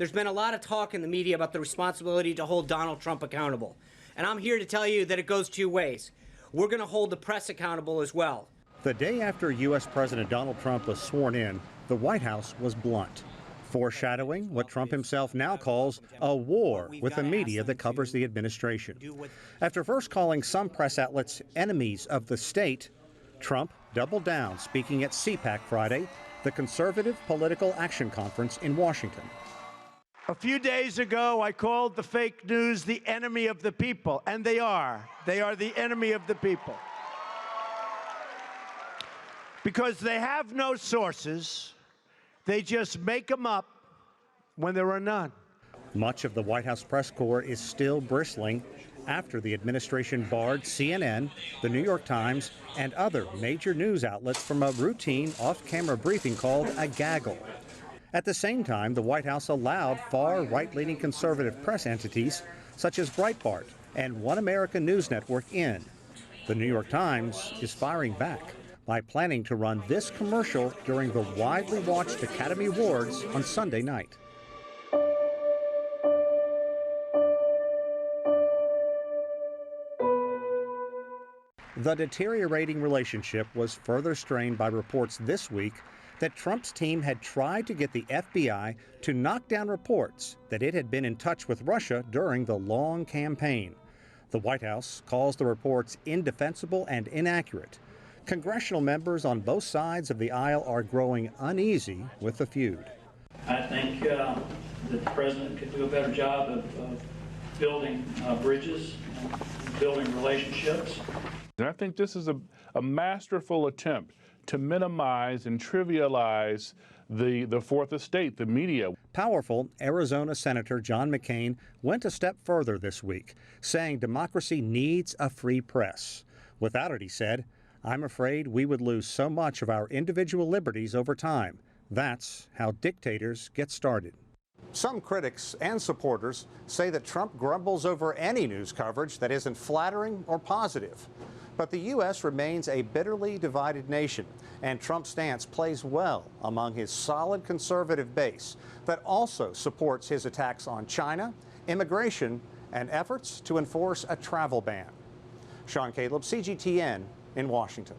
There's been a lot of talk in the media about the responsibility to hold Donald Trump accountable. And I'm here to tell you that it goes two ways. We're going to hold the press accountable as well. The day after U.S. President Donald Trump was sworn in, the White House was blunt, foreshadowing what Trump himself now calls a war with the media that covers the administration. After first calling some press outlets enemies of the state, Trump doubled down, speaking at CPAC Friday, the Conservative Political Action Conference in Washington. A few days ago, I called the fake news the enemy of the people, and they are. They are the enemy of the people. Because they have no sources, they just make them up when there are none. Much of the White House press corps is still bristling after the administration barred CNN, the New York Times, and other major news outlets from a routine off-camera briefing called a gaggle. At the same time, the White House allowed far right-leaning conservative press entities such as Breitbart and One American News Network in. The New York Times is firing back by planning to run this commercial during the widely watched Academy Awards on Sunday night. The deteriorating relationship was further strained by reports this week that Trump's team had tried to get the FBI to knock down reports that it had been in touch with Russia during the long campaign. The White House calls the reports indefensible and inaccurate. Congressional members on both sides of the aisle are growing uneasy with the feud. I think that the president could do a better job of building bridges, building relationships. And I think this is a masterful attempt to minimize and trivialize the fourth estate, the media. Powerful Arizona Senator John McCain went a step further this week, saying democracy needs a free press. Without it, he said, I'm afraid we would lose so much of our individual liberties over time. That's how dictators get started. Some critics and supporters say that Trump grumbles over any news coverage that isn't flattering or positive. But the U.S. remains a bitterly divided nation, and Trump's stance plays well among his solid conservative base that also supports his attacks on China, immigration, and efforts to enforce a travel ban. Sean Caleb, CGTN in Washington.